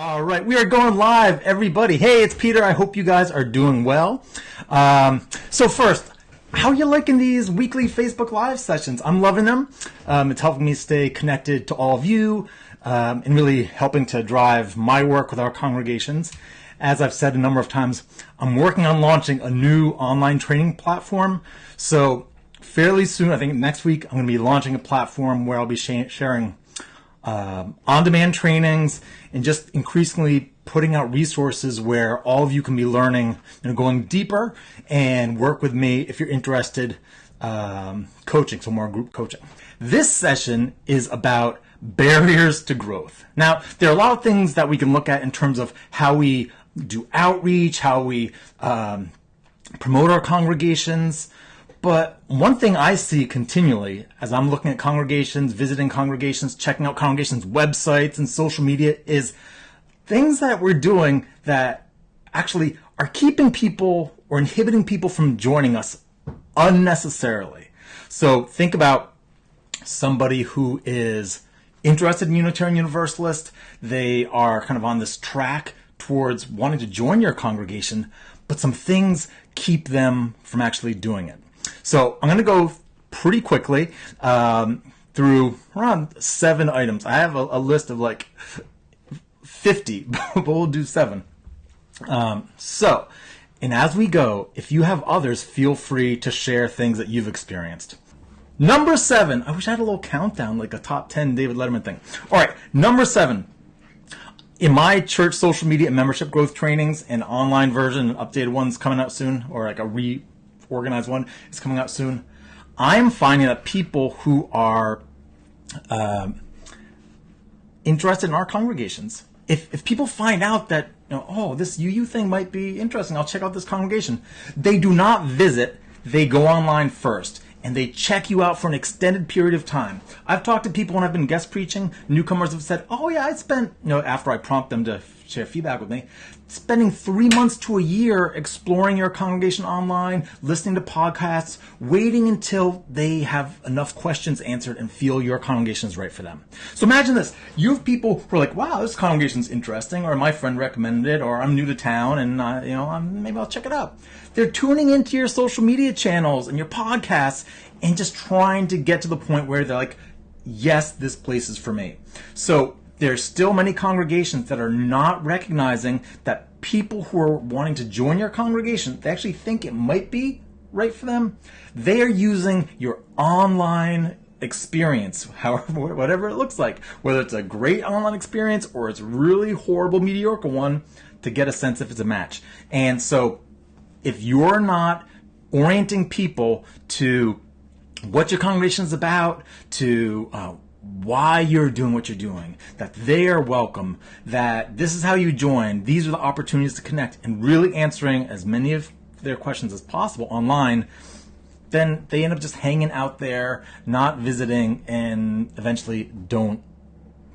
All right, we are going live, everybody. Hey, it's Peter. I hope you guys are doing well. So first, how are you liking these weekly Facebook Live sessions? I'm loving them. It's helping me stay connected to all of you and really helping to drive my work with our congregations. As I've said a number of times, I'm working on launching a new online training platform. So fairly soon, I think next week, I'm going to be launching a platform where I'll be sharing on-demand trainings and just increasingly putting out resources where all of you can be learning and going deeper and work with me if you're interested coaching, so more group coaching. This session is about barriers to growth. Now, there are a lot of things that we can look at in terms of how we do outreach, how we promote our congregations. But one thing I see continually as I'm looking at congregations, visiting congregations, checking out congregations' websites and social media is things that we're doing that actually are keeping people or inhibiting people from joining us unnecessarily. So think about somebody who is interested in Unitarian Universalist. They are kind of on this track towards wanting to join your congregation, but some things keep them from actually doing it. So I'm going to go pretty quickly through around 7 items. I have a list of like 50, but we'll do 7. And as we go, if you have others, feel free to share things that you've experienced. Number 7. I wish I had a little countdown, like a top 10 David Letterman thing. All right, number 7. In my church social media and membership growth trainings, an online version, an updated one's coming out soon, or like a reorganized one is coming out soon. I'm finding that people who are interested in our congregations, if people find out that, oh, this UU thing might be interesting, I'll check out this congregation, they do not visit, they go online first. And they check you out for an extended period of time. I've talked to people when I've been guest preaching. Newcomers have said, oh yeah, I spent, after I prompt them to share feedback with me, spending 3 months to a year exploring your congregation online, listening to podcasts, waiting until they have enough questions answered and feel your congregation is right for them. So imagine this. You have people who are like, wow, this congregation's interesting, or my friend recommended it, or I'm new to town and maybe I'll check it out. They're tuning into your social media channels and your podcasts and just trying to get to the point where they're like, yes, this place is for me. So there's still many congregations that are not recognizing that people who are wanting to join your congregation, they actually think it might be right for them. They are using your online experience, however, whatever it looks like, whether it's a great online experience or it's really horrible, mediocre one, to get a sense if it's a match. And so if you're not orienting people to what your congregation is about, to why you're doing what you're doing, that they are welcome, that this is how you join, these are the opportunities to connect, and really answering as many of their questions as possible online, then they end up just hanging out there, not visiting, and eventually don't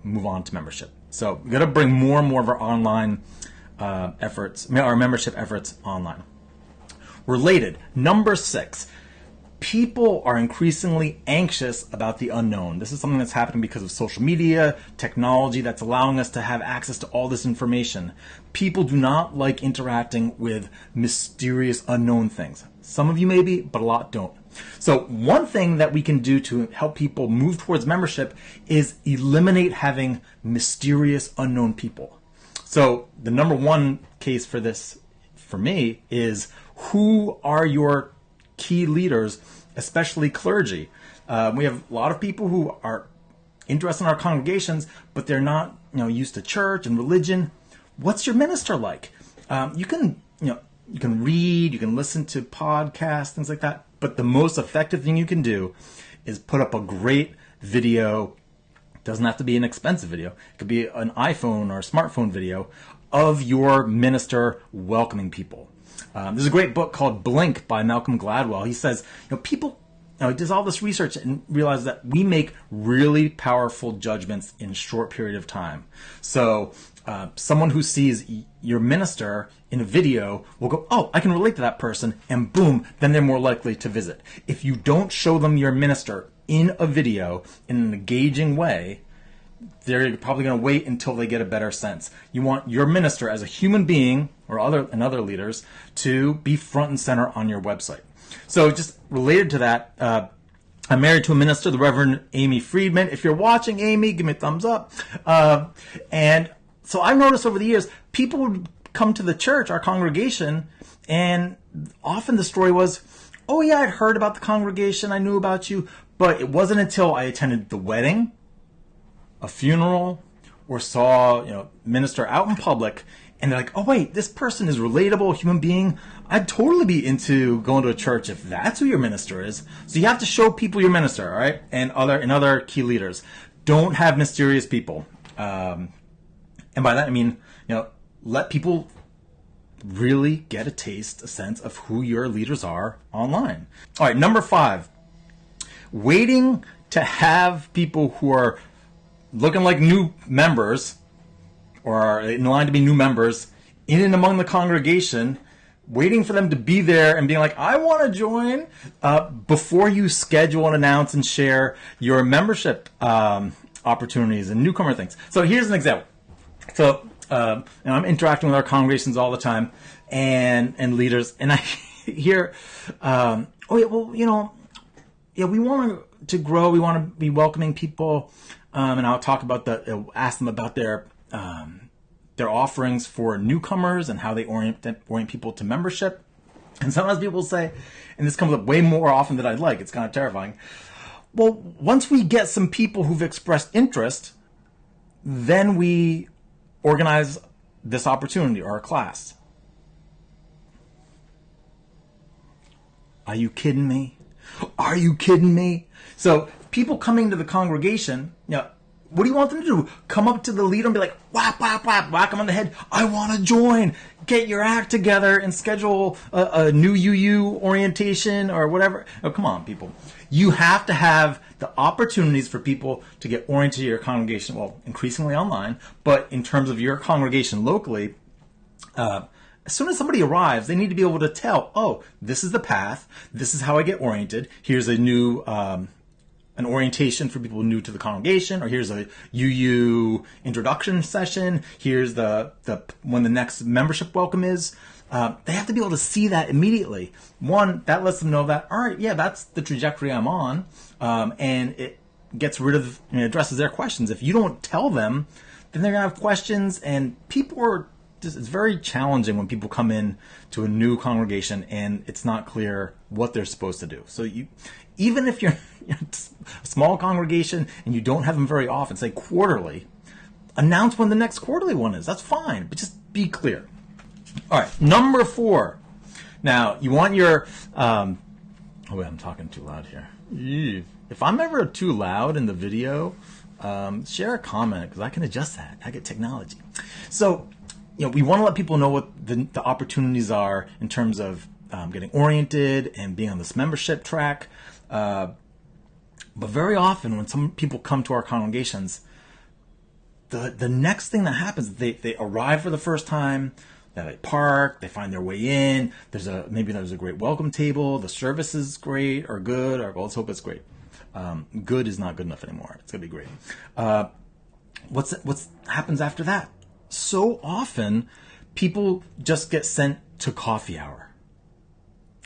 move on to membership. So we've got to bring more and more of our online efforts, our membership efforts online. Related, number 6. People are increasingly anxious about the unknown. This is something that's happening because of social media, technology that's allowing us to have access to all this information. People do not like interacting with mysterious unknown things. Some of you maybe, but a lot don't. So one thing that we can do to help people move towards membership is eliminate having mysterious unknown people. So the number 1 case for this, for me, is who are your key leaders, especially clergy. We have a lot of people who are interested in our congregations, but they're not, used to church and religion. What's your minister like? You can read, you can listen to podcasts, things like that. But the most effective thing you can do is put up a great video. It doesn't have to be an expensive video. It could be an iPhone or a smartphone video of your minister welcoming people. There's a great book called Blink by Malcolm Gladwell. He says, people, he does all this research and realizes that we make really powerful judgments in a short period of time. So someone who sees your minister in a video will go, oh, I can relate to that person, and boom, then they're more likely to visit. If you don't show them your minister in a video in an engaging way, they're probably going to wait until they get a better sense. You want your minister as a human being or other leaders to be front and center on your website. So just related to that, I'm married to a minister, the Reverend Amy Friedman. If you're watching, Amy, give me a thumbs up. And so I've noticed over the years, people would come to the church, our congregation, and often the story was, oh yeah, I'd heard about the congregation, I knew about you, but it wasn't until I attended the wedding, a funeral, or saw minister out in public, and they're like, oh wait, this person is relatable, human being. I'd totally be into going to a church if that's who your minister is. So you have to show people your minister, all right? And other key leaders. Don't have mysterious people. And by that I mean, let people really get a sense of who your leaders are online. All right, number 5, waiting to have people who are looking like new members or are in line to be new members in and among the congregation, waiting for them to be there and being like, I want to join, before you schedule and announce and share your membership opportunities and newcomer things. So here's an example. So I'm interacting with our congregations all the time and leaders, and I hear, oh yeah, well, we want to grow, we want to be welcoming people, and I'll talk about ask them about their offerings for newcomers and how they orient people to membership. And sometimes people say, and this comes up way more often than I'd like, it's kind of terrifying, well, once we get some people who've expressed interest, then we organize this opportunity or a class. Are you kidding me? Are you kidding me? So people coming to the congregation, what do you want them to do? Come up to the leader and be like, whap, whap, whap, whack them on the head. I want to join. Get your act together and schedule a new UU orientation or whatever. Oh, come on, people. You have to have the opportunities for people to get oriented to your congregation, well, increasingly online, but in terms of your congregation locally, as soon as somebody arrives, they need to be able to tell, oh, this is the path. This is how I get oriented. Here's a new an orientation for people new to the congregation, or here's a UU introduction session. Here's the when the next membership welcome is. They have to be able to see that immediately. One, that lets them know that, all right, yeah, that's the trajectory I'm on, and it gets rid of and addresses their questions. If you don't tell them, then they're gonna have questions, and people are. It's very challenging when people come in to a new congregation and it's not clear what they're supposed to do. So even if you're a small congregation and you don't have them very often, say quarterly, announce when the next quarterly one is. That's fine, but just be clear. All right, number 4. Now, you want your... oh, wait, I'm talking too loud here. If I'm ever too loud in the video, share a comment, because I can adjust that. I get technology. So... we want to let people know what the opportunities are in terms of getting oriented and being on this membership track. But very often when some people come to our congregations, the next thing that happens, they arrive for the first time, they park, they find their way in, maybe there's a great welcome table, the service is great or good, or well, let's hope it's great. Good is not good enough anymore. It's going to be great. What happens after that? So often, people just get sent to coffee hour.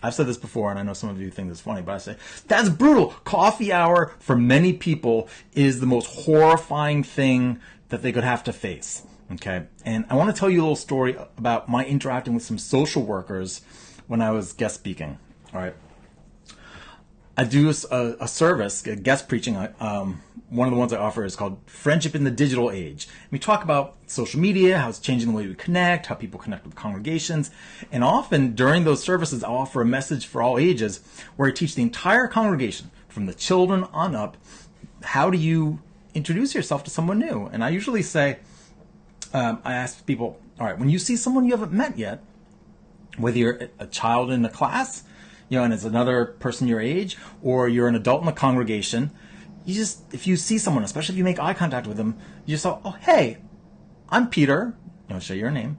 I've said this before, and I know some of you think this is funny, but I say, that's brutal. Coffee hour, for many people, is the most horrifying thing that they could have to face. Okay? And I want to tell you a little story about my interacting with some social workers when I was guest speaking. All right? I do a service, a guest preaching. One of the ones I offer is called Friendship in the Digital Age. We talk about social media, how it's changing the way we connect, how people connect with congregations. And often during those services, I'll offer a message for all ages where I teach the entire congregation, from the children on up, how do you introduce yourself to someone new? And I usually say, I ask people, all right, when you see someone you haven't met yet, whether you're a child in a class, and it's another person your age, or you're an adult in the congregation, if you see someone, especially if you make eye contact with them, you just say, oh, hey, I'm Peter, show your name.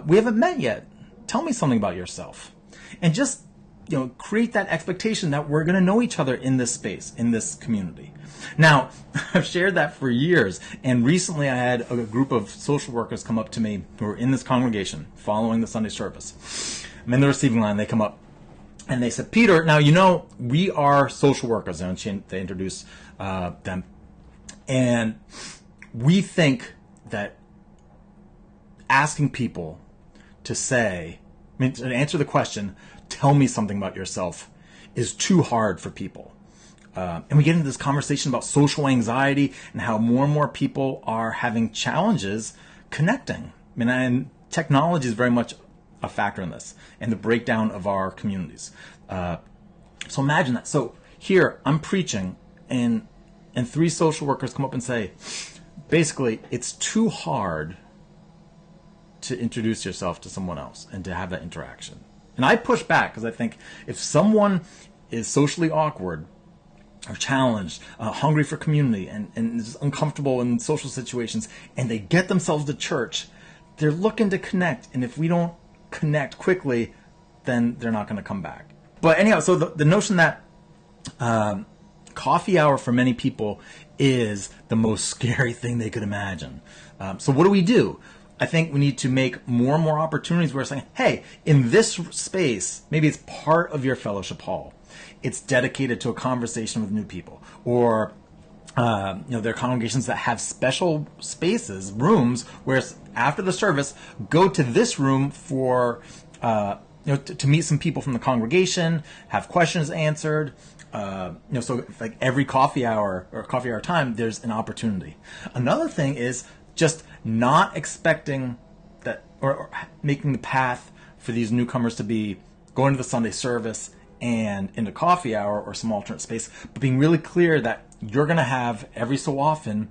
We haven't met yet. Tell me something about yourself. And just create that expectation that we're going to know each other in this space, in this community. Now, I've shared that for years, and recently I had a group of social workers come up to me who were in this congregation following the Sunday service. I'm in the receiving line, they come up, and they said, Peter, now we are social workers, and they introduce them, and we think that asking people to to answer the question, tell me something about yourself, is too hard for people. And we get into this conversation about social anxiety and how more and more people are having challenges connecting. And technology is very much a factor in this and the breakdown of our communities. So imagine that. So here I'm preaching and 3 social workers come up and say, basically, it's too hard to introduce yourself to someone else and to have that interaction. And I push back because I think if someone is socially awkward or challenged, hungry for community, and is uncomfortable in social situations, and they get themselves to church, they're looking to connect. And if we don't connect quickly, then they're not going to come back. But anyhow, so the notion that coffee hour for many people is the most scary thing they could imagine. So what do? I think we need to make more and more opportunities where we're saying, hey, in this space, maybe it's part of your fellowship hall. It's dedicated to a conversation with new people. Or, there are congregations that have special spaces, rooms, where after the service, go to this room for, to meet some people from the congregation, have questions answered. So like every coffee hour or coffee hour time, there's an opportunity. Another thing is just not expecting that or making the path for these newcomers to be going to the Sunday service and into coffee hour or some alternate space, but being really clear that you're going to have every so often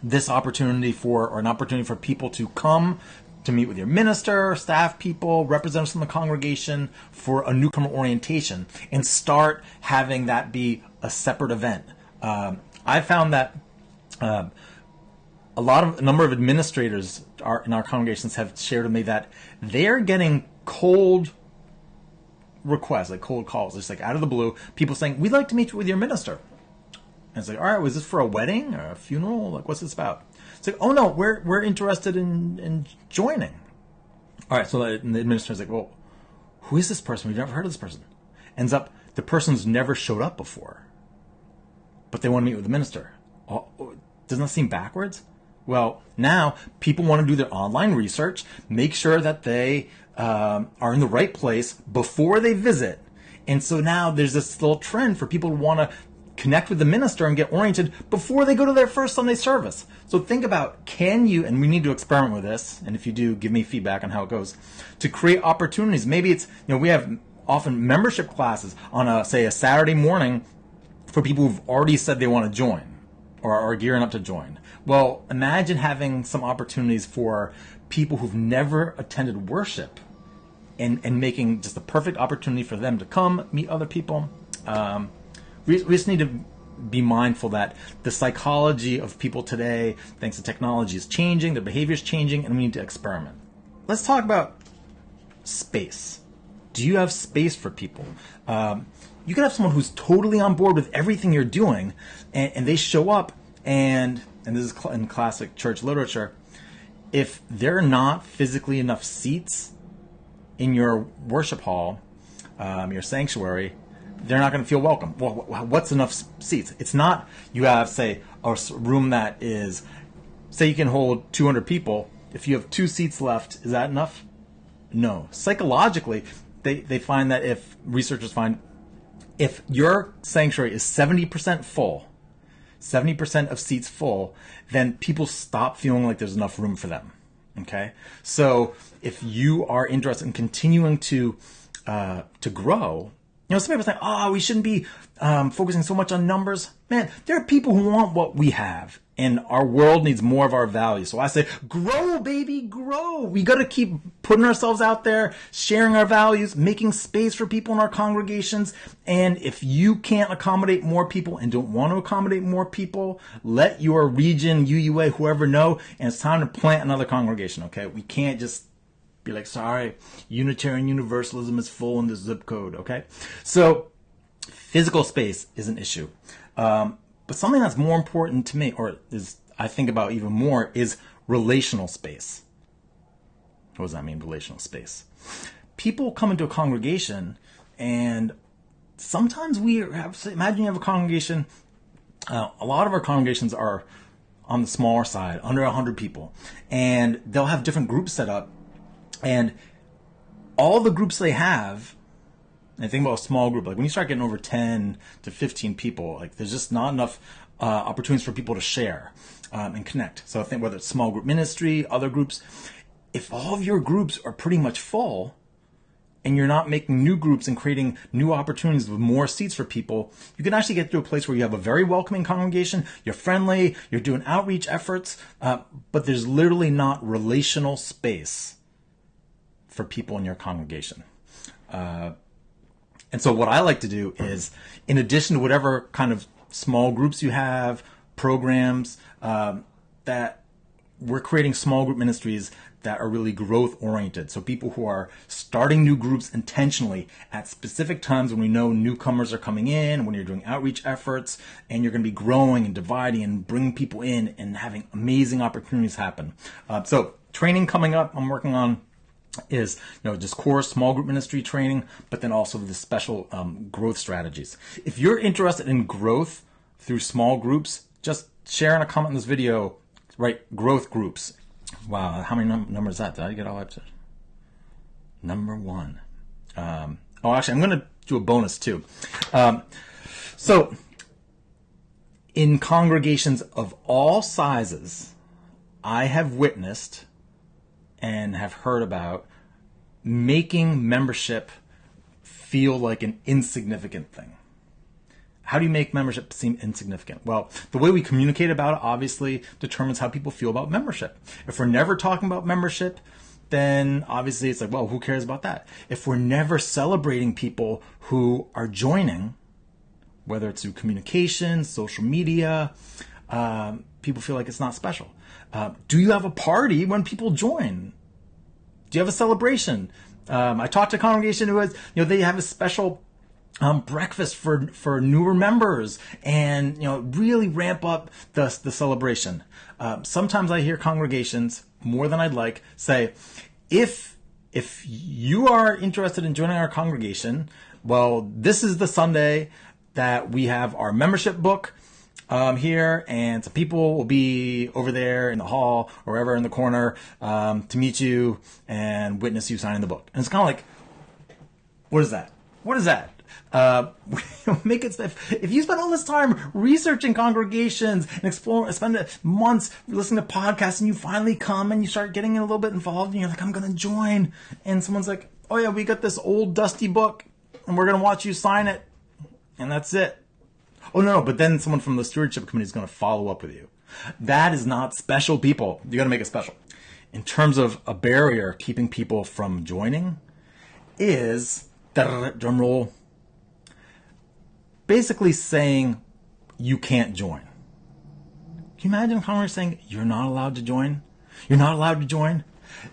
this opportunity an opportunity for people to come to meet with your minister, staff people, representatives from the congregation for a newcomer orientation, and start having that be a separate event. I found that a number of administrators in our congregations have shared with me that they're getting cold requests, like cold calls, just like out of the blue, people saying, we'd like to meet with your minister. And it's like, all right, was this for a wedding or a funeral? Like, what's this about? It's like, oh no, we're interested in joining. All right, so the administrator's like, well, who is this person? We've never heard of this person. Ends up, the person's never showed up before, but they want to meet with the minister. Oh, doesn't that seem backwards? Well, now people want to do their online research, make sure that they are in the right place before they visit. And so now there's this little trend for people to want to connect with the minister and get oriented before they go to their first Sunday service. So think about, and we need to experiment with this, and if you do, give me feedback on how it goes, to create opportunities. Maybe it's, we have often membership classes on a Saturday morning for people who've already said they want to join or are gearing up to join. Well, imagine having some opportunities for people who've never attended worship and making just the perfect opportunity for them to come meet other people. We just need to be mindful that the psychology of people today, thanks to technology, is changing, their behavior is changing, and we need to experiment. Let's talk about space. Do you have space for people? You could have someone who's totally on board with everything you're doing, and they show up, and this is in classic church literature, if there are not physically enough seats in your worship hall, your sanctuary, they're not going to feel welcome. Well, what's enough seats? It's not you have, say, a room that is, say you can hold 200 people. If you have 2 seats left, is that enough? No. Psychologically, they find that researchers find, if your sanctuary is 70% full, 70% of seats full, then people stop feeling like there's enough room for them. Okay? So if you are interested in continuing to grow, some people say, we shouldn't be focusing so much on numbers. Man, there are people who want what we have, and our world needs more of our values. So I say, grow, baby, grow. We got to keep putting ourselves out there, sharing our values, making space for people in our congregations. And if you can't accommodate more people and don't want to accommodate more people, let your region, UUA, whoever know, and it's time to plant another congregation, okay? We can't just be like, sorry, Unitarian Universalism is full in this zip code, okay? So physical space is an issue. But something that's more important to me, or is I think about even more, is relational space. What does that mean, relational space? People come into a congregation, and sometimes imagine you have a congregation. A lot of our congregations are on the smaller side, under 100 people, and they'll have different groups set up, and all the groups they have, and I think about a small group, like when you start getting over 10 to 15 people, like there's just not enough opportunities for people to share and connect. So I think whether it's small group ministry, other groups, if all of your groups are pretty much full, and you're not making new groups and creating new opportunities with more seats for people, you can actually get to a place where you have a very welcoming congregation, you're friendly, you're doing outreach efforts, but there's literally not relational space for people in your congregation. And so what I like to do is, in addition to whatever kind of small groups you have, programs, that we're creating small group ministries that are really growth oriented. So people who are starting new groups intentionally at specific times when we know newcomers are coming in, when you're doing outreach efforts, and you're going to be growing and dividing and bringing people in and having amazing opportunities happen. So training coming up I'm working on is, just core small group ministry training, but then also the special growth strategies. If you're interested in growth through small groups, just share in a comment in this video, write growth groups. Wow, how many numbers is that? Did I get all up to? Number 1. Actually, I'm going to do a bonus too. So, in congregations of all sizes, I have witnessed and have heard about making membership feel like an insignificant thing. How do you make membership seem insignificant? Well, the way we communicate about it obviously determines how people feel about membership. If we're never talking about membership, then obviously it's like, well, who cares about that? If we're never celebrating people who are joining, whether it's through communication, social media, people feel like it's not special. Do you have a party when people join? Do you have a celebration? I talked to a congregation who has, they have a special breakfast for newer members, and really ramp up the celebration. Sometimes I hear congregations, more than I'd like, say, if you are interested in joining our congregation, well, this is the Sunday that we have our membership book here, and some people will be over there in the hall or wherever in the corner to meet you and witness you signing the book. And it's kind of like, what is that? What is that? Make it. If you spend all this time researching congregations and exploring, spend months listening to podcasts, and you finally come and you start getting a little bit involved, and you're like, I'm going to join, and someone's like, oh yeah, we got this old dusty book, and we're going to watch you sign it, and that's it. Oh no, but then someone from the stewardship committee is going to follow up with you. That is not special, people. You got to make it special. In terms of a barrier keeping people from joining, is drum roll. Basically saying you can't join. Can you imagine Congress saying you're not allowed to join? You're not allowed to join?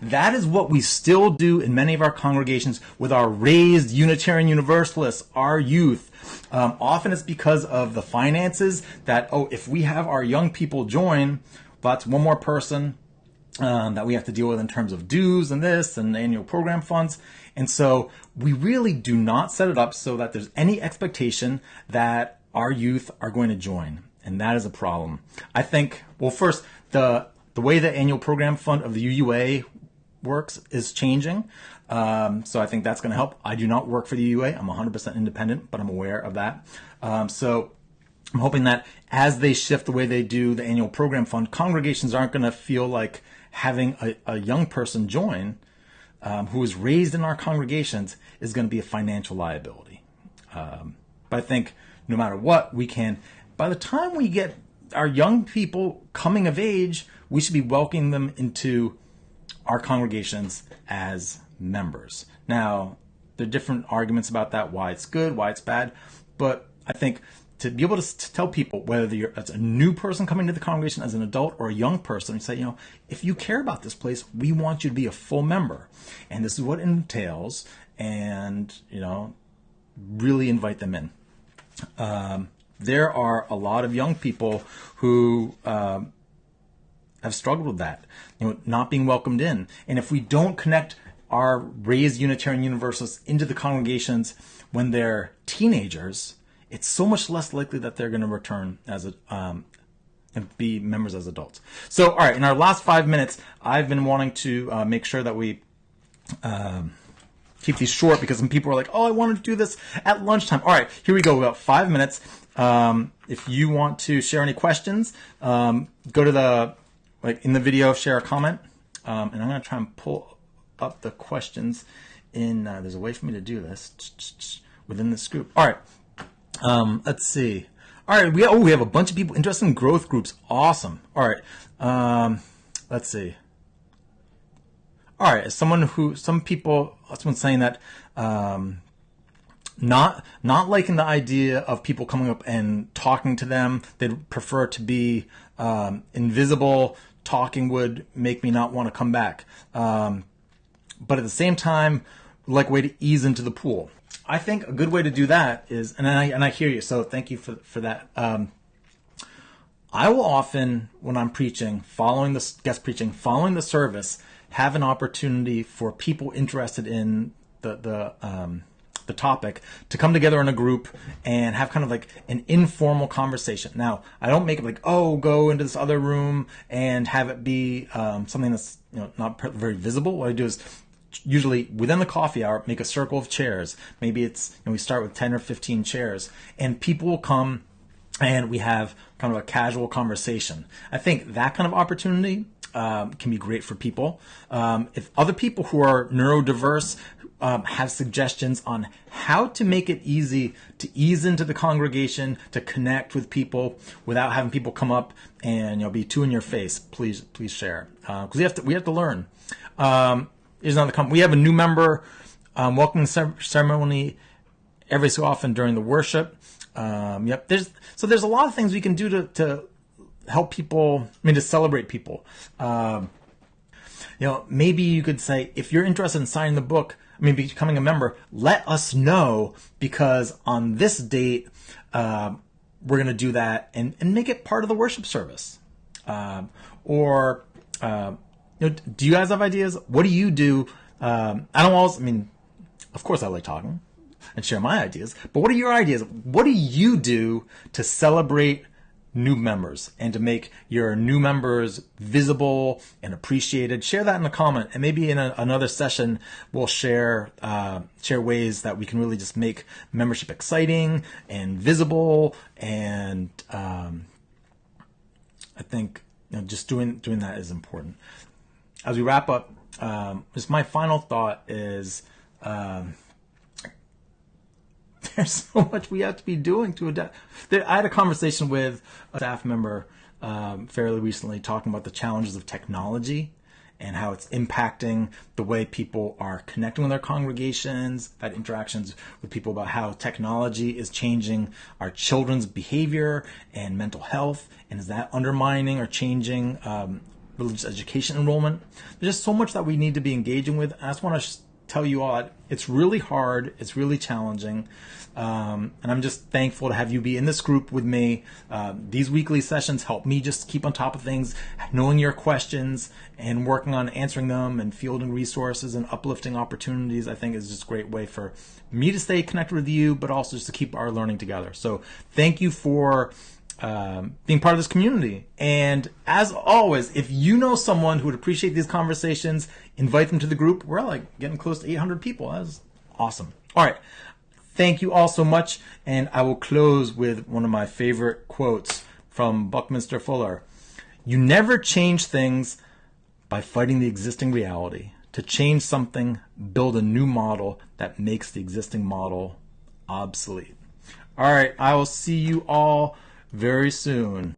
That is what we still do in many of our congregations with our raised Unitarian Universalists, our youth. Often it's because of the finances that, if we have our young people join, that's one more person that we have to deal with in terms of dues and this and annual program funds. And so we really do not set it up so that there's any expectation that our youth are going to join. And that is a problem. I think, well, first, the way the annual program fund of the UUA works is changing. So I think that's going to help. I do not work for the UUA. I'm 100% independent, but I'm aware of that. So I'm hoping that as they shift the way they do the annual program fund, congregations aren't going to feel like having a young person join who is raised in our congregations is going to be a financial liability. But I think no matter what, we can, by the time we get our young people coming of age, we should be welcoming them into our congregations as members. Now, there are different arguments about that, why it's good, why it's bad, but I think to be able to tell people, whether you're as a new person coming to the congregation as an adult or a young person, you say, if you care about this place, we want you to be a full member, and this is what it entails, and really invite them in. There are a lot of young people who have struggled with that, not being welcomed in, and if we don't connect our raised Unitarian Universalists into the congregations when they're teenagers, it's so much less likely that they're going to return as and be members as adults. So, all right, in our last 5 minutes, I've been wanting to make sure that we keep these short, because some people are like, I wanted to do this at lunchtime. All right, here we go. About 5 minutes. If you want to share any questions, go to in the video, share a comment, and I'm going to try and pull up the questions in. There's a way for me to do this within this group. All right. Let's see. All right, we have a bunch of people interested in growth groups. Awesome. All right. Let's see. All right, someone's saying that not liking the idea of people coming up and talking to them. They'd prefer to be invisible. Talking would make me not want to come back. But at the same time, like a way to ease into the pool. I think a good way to do that is, and I hear you, so thank you for that. I will often, when I'm preaching, following the service, have an opportunity for people interested in the topic to come together in a group and have kind of like an informal conversation. Now, I don't make it like, go into this other room and have it be something that's not very visible. What I do is, usually within the coffee hour, make a circle of chairs. Maybe it's, we start with 10 or 15 chairs, and people will come and we have kind of a casual conversation. I think that kind of opportunity can be great for people. If other people who are neurodiverse have suggestions on how to make it easy to ease into the congregation, to connect with people without having people come up and be too in your face, please share, because we have to learn. Here's another comment. We have a new member welcoming ceremony every so often during the worship. There's a lot of things we can do to help people. To celebrate people. Maybe you could say, if you're interested in signing the book, becoming a member, let us know, because on this date we're going to do that and make it part of the worship service. Do you guys have ideas? What do you do? Of course I like talking and share my ideas, but what are your ideas? What do you do to celebrate new members and to make your new members visible and appreciated? Share that in a comment, and maybe in another session we'll share ways that we can really just make membership exciting and visible. And I think just doing that is important. As we wrap up, just my final thought is there's so much we have to be doing to adapt. I had a conversation with a staff member fairly recently talking about the challenges of technology and how it's impacting the way people are connecting with their congregations, had interactions with people about how technology is changing our children's behavior and mental health, and is that undermining or changing religious education enrollment. There's just so much that we need to be engaging with. I just want to tell you all, it's really hard, it's really challenging, and I'm just thankful to have you be in this group with me. These weekly sessions help me just keep on top of things, knowing your questions and working on answering them and fielding resources and uplifting opportunities. I think is just a great way for me to stay connected with you, but also just to keep our learning together. So thank you for being part of this community. And as always, if you know someone who would appreciate these conversations, invite them to the group. We're getting close to 800 people. That's awesome. All right. Thank you all so much. And I will close with one of my favorite quotes from Buckminster Fuller. You never change things by fighting the existing reality. To change something, build a new model that makes the existing model obsolete. All right. I will see you all very soon.